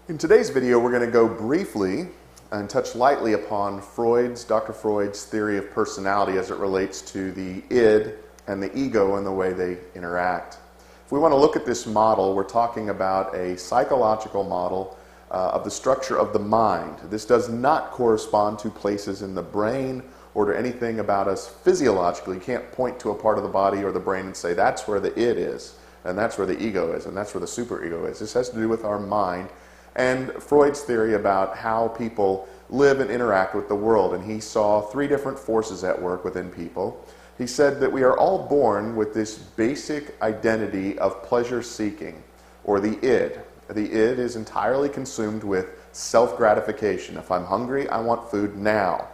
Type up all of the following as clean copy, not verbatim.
In today's video, we're going to go briefly and touch lightly upon Dr. Freud's theory of personality as it relates to the id and the ego and the way they interact. If we want to look at this model, we're talking about a psychological model of the structure of the mind. This does not correspond to places in the brain or to anything about us physiologically. You can't point to a part of the body or the brain and say that's where the id is, and that's where the ego is, and that's where the superego is. This has to do with our mind and Freud's theory about how people live and interact with the world. And he saw three different forces at work within people. He said that we are all born with this basic identity of pleasure seeking, or the id. The id is entirely consumed with self-gratification. If I'm hungry, I want food now.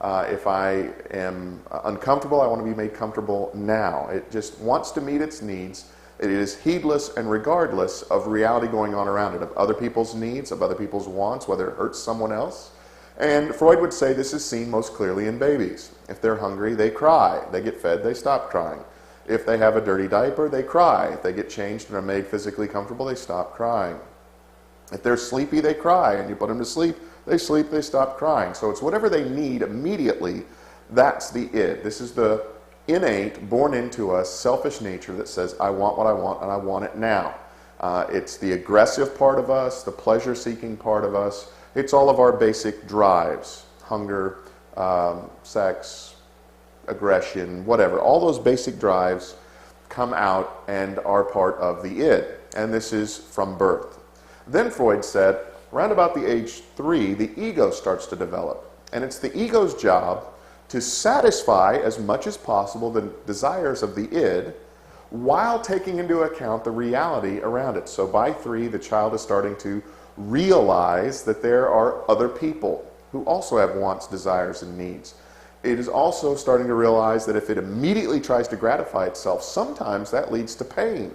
If I am uncomfortable, I want to be made comfortable now. It just wants to meet its needs. It is heedless and regardless of reality going on around it, of other people's needs, of other people's wants, whether it hurts someone else. And Freud would say this is seen most clearly in babies. If they're hungry, they cry. They get fed, they stop crying. If they have a dirty diaper, they cry. If they get changed and are made physically comfortable, they stop crying. If they're sleepy, they cry, and you put them to sleep, they stop crying. So it's whatever they need immediately, that's the id. This is the innate, born into us, selfish nature that says, I want what I want, and I want it now. It's the aggressive part of us, the pleasure-seeking part of us. It's all of our basic drives, hunger, sex, aggression, whatever. All those basic drives come out and are part of the id, and this is from birth. Then Freud said, around about the age 3, the ego starts to develop, and it's the ego's job to satisfy as much as possible the desires of the id while taking into account the reality around it. So by 3, the child is starting to realize that there are other people who also have wants, desires, and needs. It is also starting to realize that if it immediately tries to gratify itself, sometimes that leads to pain.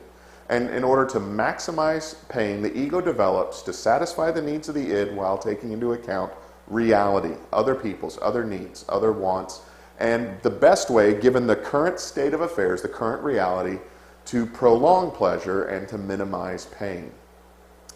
And in order to maximize pain, the ego develops to satisfy the needs of the id while taking into account reality, other people's, other needs, other wants, and the best way, given the current state of affairs, the current reality, to prolong pleasure and to minimize pain.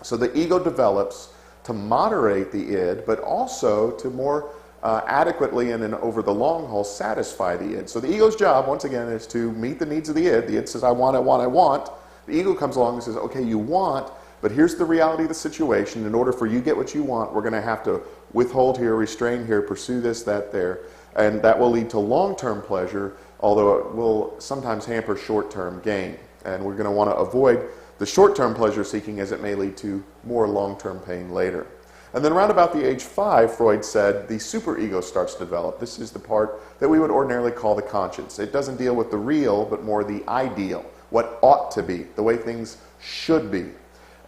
So the ego develops to moderate the id, but also to more adequately and over the long haul satisfy the id. So the ego's job, once again, is to meet the needs of the id. The id says, I want, I want, I want. The ego comes along and says, okay, you want, but here's the reality of the situation. In order for you to get what you want, we're going to have to withhold here, restrain here, pursue this, that, there. And that will lead to long-term pleasure, although it will sometimes hamper short-term gain. And we're going to want to avoid the short-term pleasure seeking, as it may lead to more long-term pain later. And then around about the age 5, Freud said the superego starts to develop. This is the part that we would ordinarily call the conscience. It doesn't deal with the real, but more the ideal, what ought to be, the way things should be.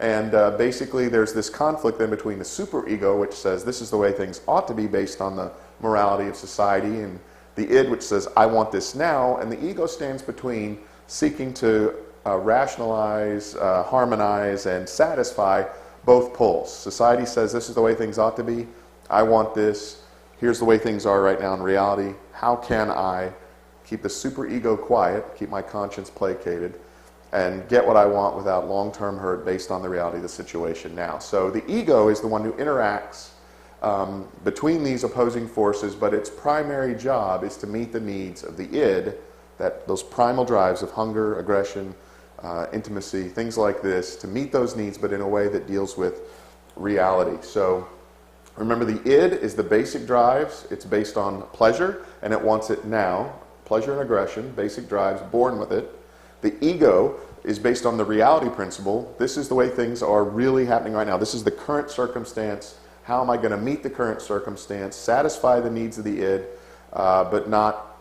And basically there's this conflict then between the superego, which says this is the way things ought to be based on the morality of society, and the id, which says I want this now, and the ego stands between seeking to rationalize, harmonize, and satisfy both poles. Society says this is the way things ought to be, I want this, here's the way things are right now in reality, how can I keep the superego quiet, keep my conscience placated, and get what I want without long-term hurt based on the reality of the situation now. So the ego is the one who interacts between these opposing forces, but its primary job is to meet the needs of the id, those primal drives of hunger, aggression, intimacy, things like this, to meet those needs, but in a way that deals with reality. So remember, the id is the basic drives. It's based on pleasure, and it wants it now. Pleasure and aggression, basic drives, born with it. The ego is based on the reality principle. This is the way things are really happening right now. This is the current circumstance. How am I going to meet the current circumstance, satisfy the needs of the id, but not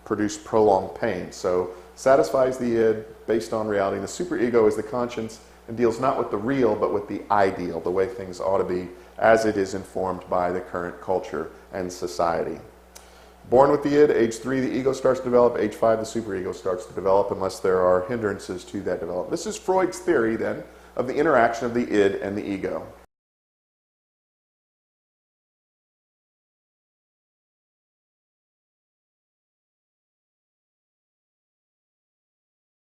produce prolonged pain? So satisfies the id based on reality. And the superego is the conscience and deals not with the real, but with the ideal, the way things ought to be as it is informed by the current culture and society. Born with the id, age 3, the ego starts to develop. Age 5, the superego starts to develop, unless there are hindrances to that development. This is Freud's theory, then, of the interaction of the id and the ego.